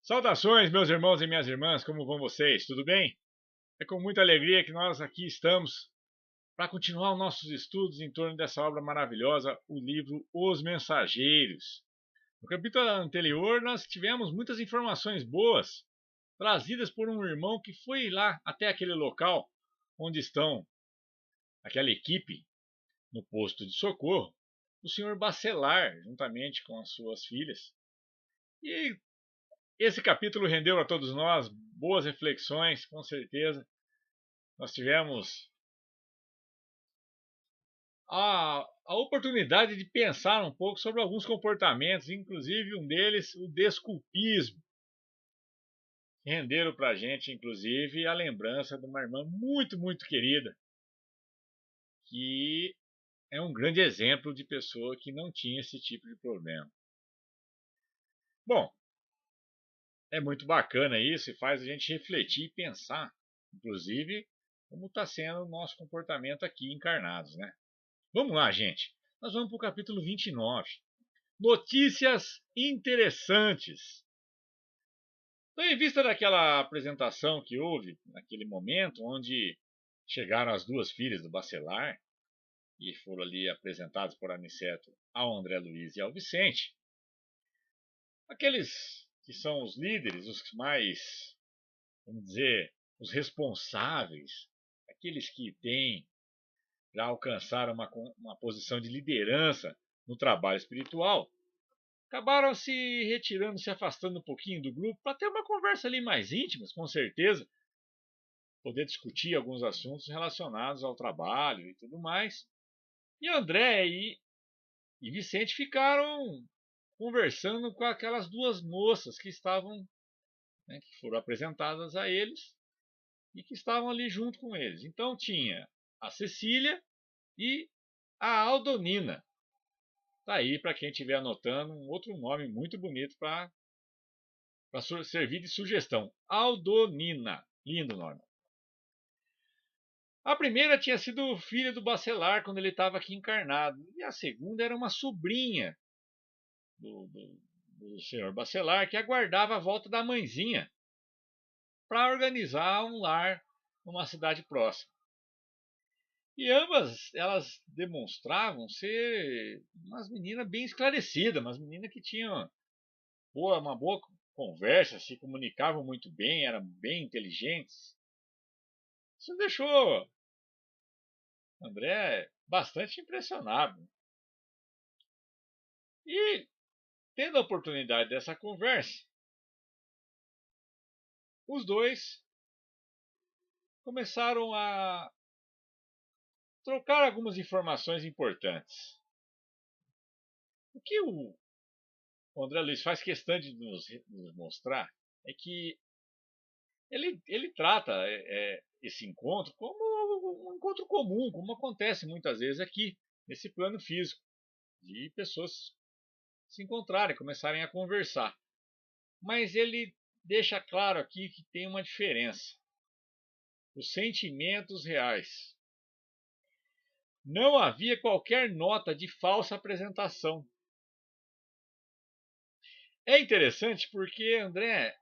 Saudações, meus irmãos e minhas irmãs, como vão vocês? Tudo bem? É com muita alegria que nós aqui estamos para continuar os nossos estudos em torno dessa obra maravilhosa, o livro Os Mensageiros. No capítulo anterior, nós tivemos muitas informações boas trazidas por um irmão que foi lá até aquele local onde estão aquela equipe no posto de socorro, o senhor Bacelar, juntamente com as suas filhas. E esse capítulo rendeu a todos nós boas reflexões, com certeza. Nós tivemos a oportunidade de pensar um pouco sobre alguns comportamentos, inclusive um deles, o desculpismo. Renderam para a gente, inclusive, a lembrança de uma irmã muito, muito querida, que é um grande exemplo de pessoa que não tinha esse tipo de problema. Bom, é muito bacana isso e faz a gente refletir e pensar, inclusive, como está sendo o nosso comportamento aqui encarnados, né? Vamos lá, gente. Nós vamos para o capítulo 29. Notícias interessantes. Então, em vista daquela apresentação que houve naquele momento, onde chegaram as duas filhas do Bacelar e foram ali apresentadas por Aniceto ao André Luiz e ao Vicente, aqueles que são os líderes, os mais, vamos dizer, os responsáveis, aqueles que já alcançaram uma posição de liderança no trabalho espiritual, acabaram se retirando, se afastando um pouquinho do grupo para ter uma conversa ali mais íntima, com certeza, poder discutir alguns assuntos relacionados ao trabalho e tudo mais. E André e Vicente ficaram conversando com aquelas duas moças que estavam, né, que foram apresentadas a eles e que estavam ali junto com eles. Então tinha a Cecília e a Aldonina. Tá aí para quem estiver anotando um outro nome muito bonito para servir de sugestão. Aldonina. Lindo nome. A primeira tinha sido filha do Bacelar quando ele estava aqui encarnado. E a segunda era uma sobrinha do senhor Bacelar que aguardava a volta da mãezinha para organizar um lar numa cidade próxima. E ambas elas demonstravam ser umas meninas bem esclarecidas, umas meninas que tinham uma boa conversa, se comunicavam muito bem, eram bem inteligentes. Isso deixou André bastante impressionado. E, tendo a oportunidade dessa conversa, os dois começaram a trocar algumas informações importantes. O que o André Luiz faz questão de nos mostrar é que ele trata esse encontro como um encontro comum, como acontece muitas vezes aqui, nesse plano físico, de pessoas se encontrarem, começarem a conversar. Mas ele deixa claro aqui que tem uma diferença. Os sentimentos reais. Não havia qualquer nota de falsa apresentação. É interessante porque André,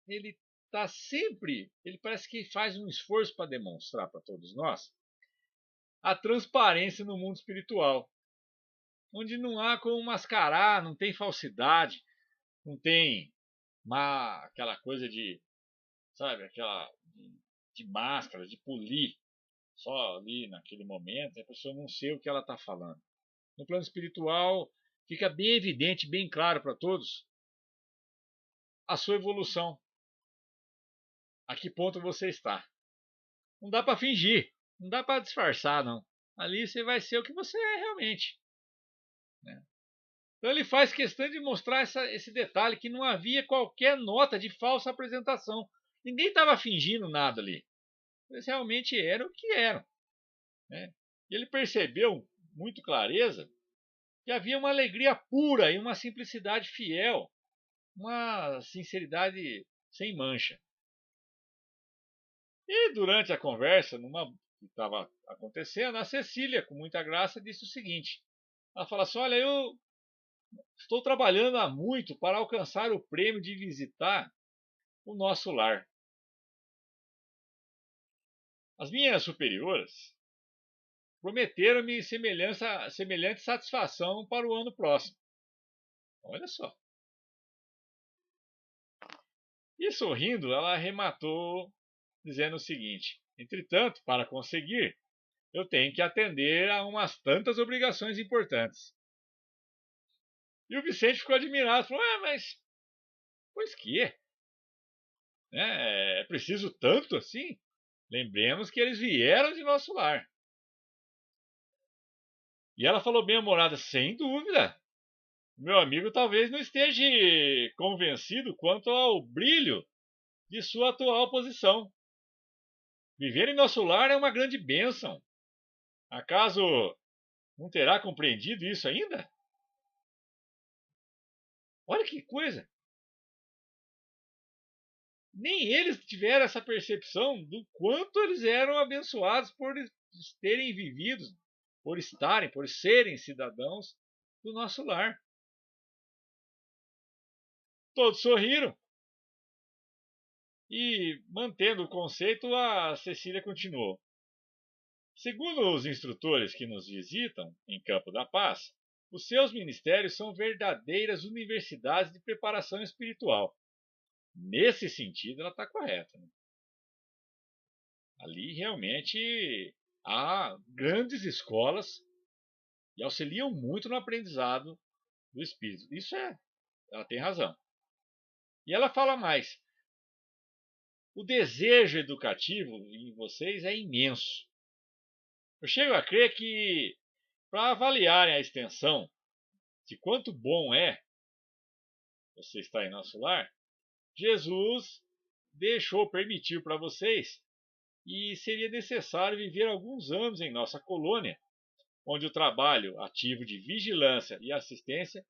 ele está sempre, ele parece que faz um esforço para demonstrar para todos nós a transparência no mundo espiritual, onde não há como mascarar, não tem falsidade, não tem aquela coisa de, sabe, aquela de máscara, de polir só ali naquele momento, a pessoa não sei o que ela está falando. No plano espiritual, fica bem evidente, bem claro para todos a sua evolução. A que ponto você está. Não dá para fingir, não dá para disfarçar, não. Ali você vai ser o que você é realmente. Né? Então ele faz questão de mostrar esse detalhe, que não havia qualquer nota de falsa apresentação. Ninguém estava fingindo nada ali. Eles realmente eram o que eram. Né? E ele percebeu, muito clareza, que havia uma alegria pura e uma simplicidade fiel, uma sinceridade sem mancha. E durante a conversa, numa que estava acontecendo, a Cecília, com muita graça, disse o seguinte: ela fala assim, olha, eu estou trabalhando há muito para alcançar o prêmio de visitar o nosso lar. As minhas superioras prometeram-me semelhante satisfação para o ano próximo. Olha só. E sorrindo, ela arrematou dizendo o seguinte: entretanto, para conseguir, eu tenho que atender a umas tantas obrigações importantes. E o Vicente ficou admirado, falou: mas pois que? É preciso tanto assim? Lembremos que eles vieram de nosso lar. E ela falou bem-humorada: sem dúvida. Meu amigo talvez não esteja convencido quanto ao brilho de sua atual posição. Viver em nosso lar é uma grande bênção. Acaso não terá compreendido isso ainda? Olha que coisa! Nem eles tiveram essa percepção do quanto eles eram abençoados por terem vivido, por serem cidadãos do nosso lar. Todos sorriram. E, mantendo o conceito, a Cecília continuou. Segundo os instrutores que nos visitam em Campo da Paz, os seus ministérios são verdadeiras universidades de preparação espiritual. Nesse sentido, ela está correta. Né? Ali realmente há grandes escolas e auxiliam muito no aprendizado do espírito. Ela tem razão. E ela fala mais: o desejo educativo em vocês é imenso. Eu chego a crer que, para avaliarem a extensão de quanto bom é você estar em nosso lar, Jesus permitiu para vocês, e seria necessário viver alguns anos em nossa colônia, onde o trabalho ativo de vigilância e assistência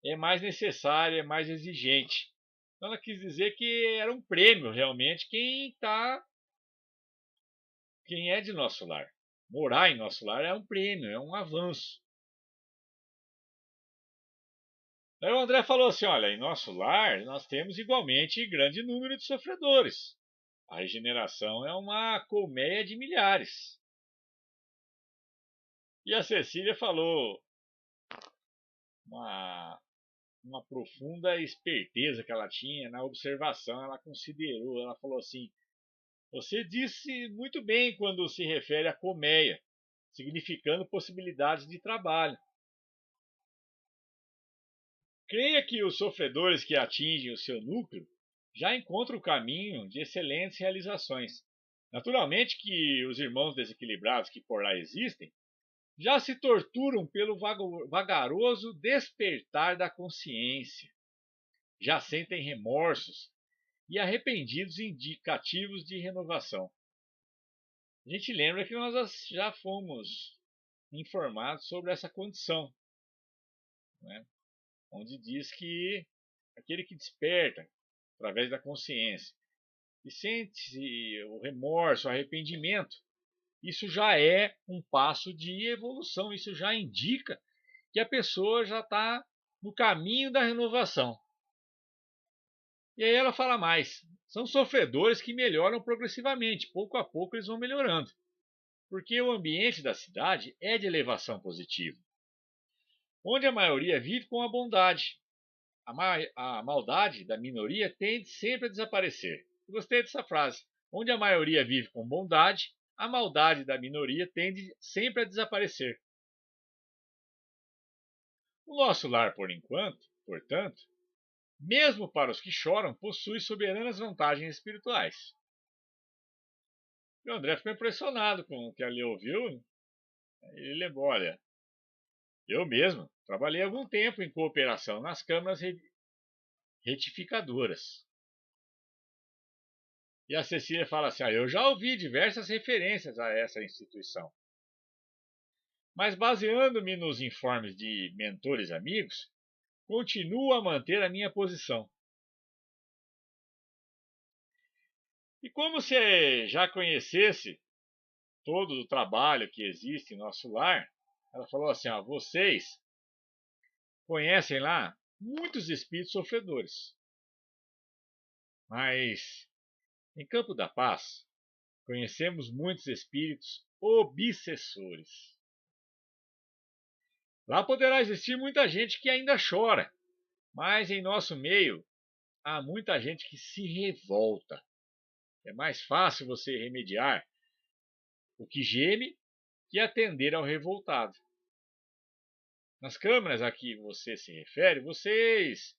é mais necessário, é mais exigente. Então ela quis dizer que era um prêmio realmente quem é de nosso lar. Morar em nosso lar é um prêmio, é um avanço. Aí o André falou assim: olha, em nosso lar nós temos igualmente grande número de sofredores. A regeneração é uma colmeia de milhares. E a Cecília falou uma profunda esperteza que ela tinha na observação. Ela considerou, ela falou assim: você disse muito bem quando se refere a colmeia, significando possibilidades de trabalho. Creia que os sofredores que atingem o seu núcleo já encontram o caminho de excelentes realizações. Naturalmente que os irmãos desequilibrados que por lá existem já se torturam pelo vagaroso despertar da consciência, já sentem remorsos e arrependidos indicativos de renovação. A gente lembra que nós já fomos informados sobre essa condição, né? Onde diz que aquele que desperta através da consciência e sente o remorso, o arrependimento, isso já é um passo de evolução, isso já indica que a pessoa já está no caminho da renovação. E aí ela fala mais: são sofredores que melhoram progressivamente, pouco a pouco eles vão melhorando, porque o ambiente da cidade é de elevação positiva, onde a maioria vive com a bondade. A maldade da minoria tende sempre a desaparecer. Gostei dessa frase. Onde a maioria vive com bondade, a maldade da minoria tende sempre a desaparecer. O nosso lar, por enquanto, portanto, mesmo para os que choram, possui soberanas vantagens espirituais. E o André ficou impressionado com o que ele ouviu. Ele lembrou: olha, eu mesmo trabalhei algum tempo em cooperação nas câmaras retificadoras. E a Cecília fala assim: eu já ouvi diversas referências a essa instituição. Mas baseando-me nos informes de mentores amigos, continuo a manter a minha posição. E como se já conhecesse todo o trabalho que existe em nosso lar, ela falou assim: vocês conhecem lá muitos espíritos sofredores. Mas, em Campo da Paz, conhecemos muitos espíritos obsessores. Lá poderá existir muita gente que ainda chora, mas em nosso meio há muita gente que se revolta. É mais fácil você remediar o que geme que atender ao revoltado. Nas câmaras a que você se refere, vocês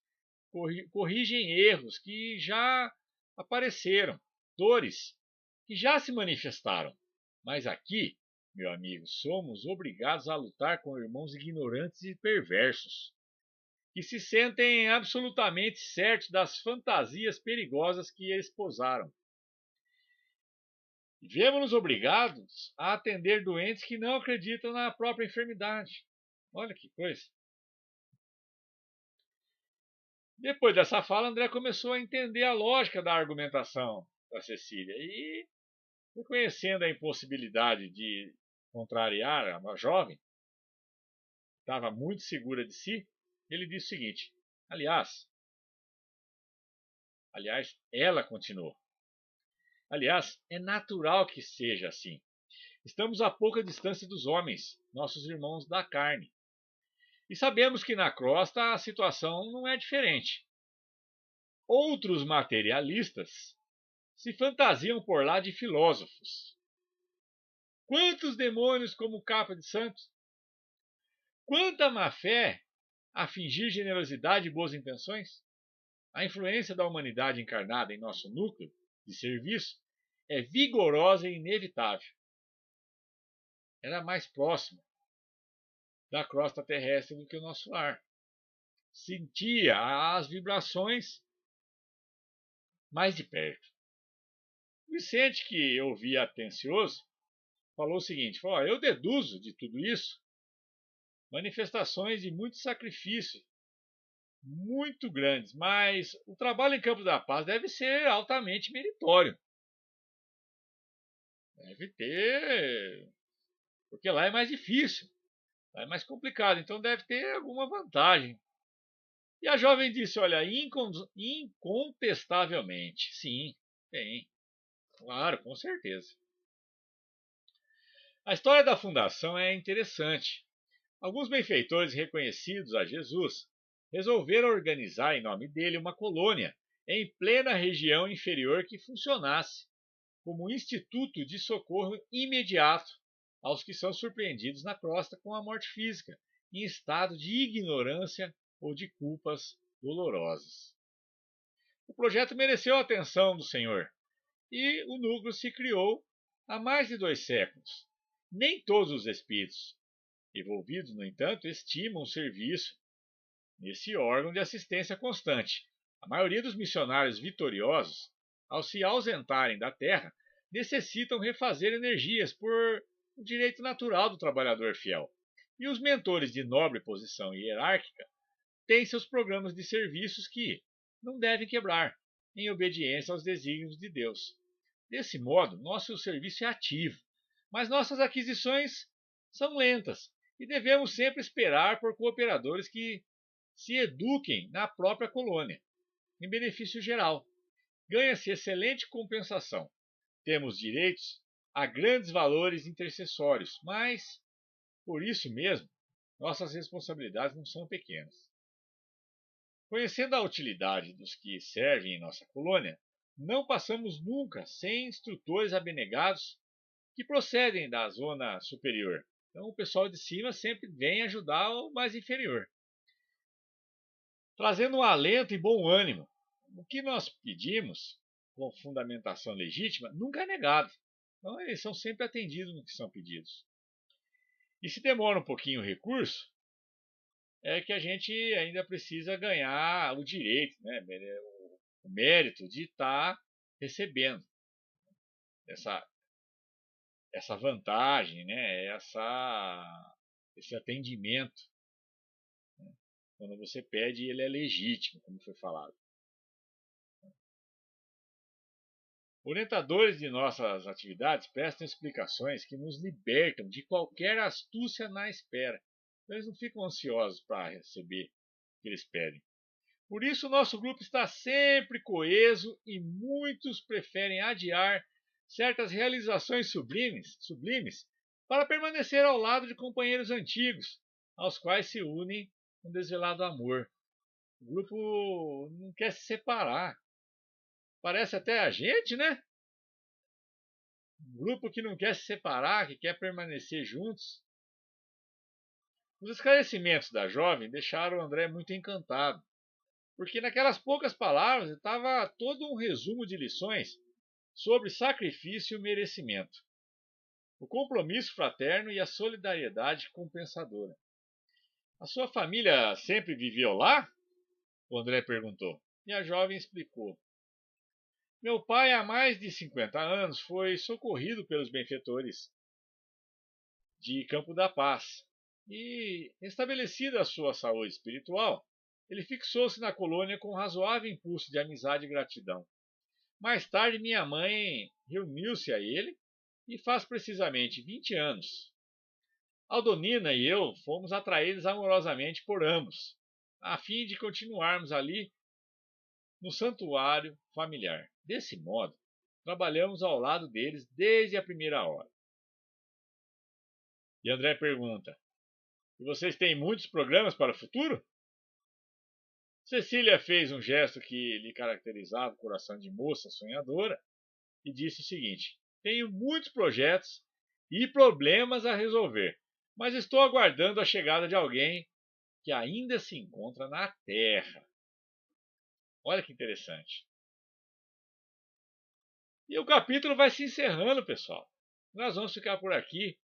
corrigem erros que já apareceram, dores que já se manifestaram. Mas aqui, meu amigo, somos obrigados a lutar com irmãos ignorantes e perversos, que se sentem absolutamente certos das fantasias perigosas que esposaram. E vemos-nos obrigados a atender doentes que não acreditam na própria enfermidade. Olha que coisa. Depois dessa fala, André começou a entender a lógica da argumentação da Cecília e, reconhecendo a impossibilidade de contrariar a jovem, estava muito segura de si, ele disse o seguinte: aliás, ela continuou. Aliás, é natural que seja assim. Estamos a pouca distância dos homens, nossos irmãos da carne. E sabemos que na crosta a situação não é diferente. Outros materialistas se fantasiam por lá de filósofos. Quantos demônios como capa de santos? Quanta má-fé a fingir generosidade e boas intenções? A influência da humanidade encarnada em nosso núcleo de serviço é vigorosa e inevitável. Era mais próxima da crosta terrestre do que o nosso lar. Sentia as vibrações mais de perto. Vicente, que ouvia atencioso, falou o seguinte: eu deduzo de tudo isso manifestações de muito sacrifício, muito grandes, mas o trabalho em Campo da Paz deve ser altamente meritório. Deve ter, porque lá é mais difícil, lá é mais complicado, então deve ter alguma vantagem. E a jovem disse: olha, incontestavelmente, sim, tem, claro, com certeza. A história da fundação é interessante. Alguns benfeitores reconhecidos a Jesus resolveram organizar em nome dele uma colônia em plena região inferior que funcionasse como um instituto de socorro imediato aos que são surpreendidos na crosta com a morte física, em estado de ignorância ou de culpas dolorosas. O projeto mereceu a atenção do Senhor e o núcleo se criou há mais de 2 séculos. Nem todos os espíritos envolvidos, no entanto, estimam o serviço nesse órgão de assistência constante. A maioria dos missionários vitoriosos, ao se ausentarem da terra, necessitam refazer energias por o direito natural do trabalhador fiel. E os mentores de nobre posição hierárquica têm seus programas de serviços que não devem quebrar, em obediência aos desígnios de Deus. Desse modo, nosso serviço é ativo, mas nossas aquisições são lentas e devemos sempre esperar por cooperadores que se eduquem na própria colônia, em benefício geral. Ganha-se excelente compensação. Temos direitos a grandes valores intercessórios, mas, por isso mesmo, nossas responsabilidades não são pequenas. Conhecendo a utilidade dos que servem em nossa colônia, não passamos nunca sem instrutores abnegados que procedem da zona superior. Então, o pessoal de cima sempre vem ajudar o mais inferior, trazendo um alento e bom ânimo. O que nós pedimos, com fundamentação legítima, nunca é negado. Então, eles são sempre atendidos no que são pedidos. E se demora um pouquinho o recurso, é que a gente ainda precisa ganhar o direito, né, o mérito de estar recebendo essa vantagem, né, esse atendimento. Quando você pede, ele é legítimo, como foi falado. Orientadores de nossas atividades prestam explicações que nos libertam de qualquer astúcia na espera. Eles não ficam ansiosos para receber o que eles pedem. Por isso, nosso grupo está sempre coeso e muitos preferem adiar certas realizações sublimes para permanecer ao lado de companheiros antigos, aos quais se unem um desvelado amor. O grupo não quer se separar. Parece até a gente, né? Um grupo que não quer se separar, que quer permanecer juntos. Os esclarecimentos da jovem deixaram André muito encantado, porque naquelas poucas palavras estava todo um resumo de lições sobre sacrifício e merecimento, o compromisso fraterno e a solidariedade compensadora. A sua família sempre viveu lá? O André perguntou. E a jovem explicou. Meu pai, há mais de 50 anos, foi socorrido pelos benfeitores de Campo da Paz. E, restabelecida a sua saúde espiritual, ele fixou-se na colônia com um razoável impulso de amizade e gratidão. Mais tarde, minha mãe reuniu-se a ele e faz precisamente 20 anos. Aldonina e eu fomos atraídos amorosamente por ambos, a fim de continuarmos ali no santuário familiar. Desse modo, trabalhamos ao lado deles desde a primeira hora. E André pergunta: e vocês têm muitos programas para o futuro? Cecília fez um gesto que lhe caracterizava o coração de moça sonhadora e disse o seguinte: tenho muitos projetos e problemas a resolver, mas estou aguardando a chegada de alguém que ainda se encontra na Terra. Olha que interessante. E o capítulo vai se encerrando, pessoal. Nós vamos ficar por aqui,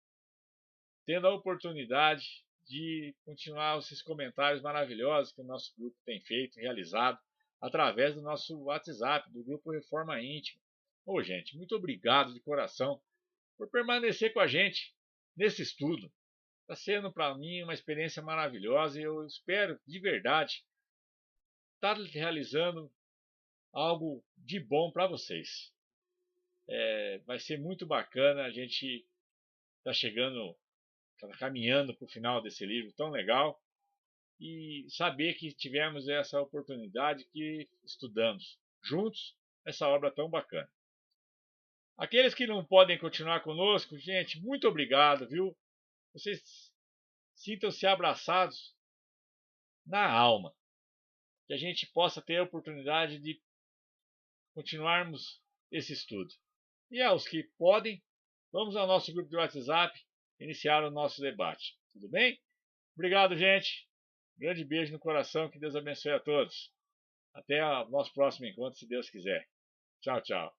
tendo a oportunidade de continuar esses comentários maravilhosos que o nosso grupo tem feito, realizado, através do nosso WhatsApp, do grupo Reforma Íntima. Ô, gente, muito obrigado de coração por permanecer com a gente nesse estudo. Está sendo para mim uma experiência maravilhosa e eu espero de verdade estar realizando algo de bom para vocês. Vai ser muito bacana, a gente está chegando, está caminhando para o final desse livro tão legal e saber que tivemos essa oportunidade, que estudamos juntos essa obra tão bacana. Aqueles que não podem continuar conosco, gente, muito obrigado, viu? Vocês sintam-se abraçados na alma, que a gente possa ter a oportunidade de continuarmos esse estudo. E aos que podem, vamos ao nosso grupo de WhatsApp iniciar o nosso debate. Tudo bem? Obrigado, gente. Grande beijo no coração, que Deus abençoe a todos. Até o nosso próximo encontro, se Deus quiser. Tchau, tchau.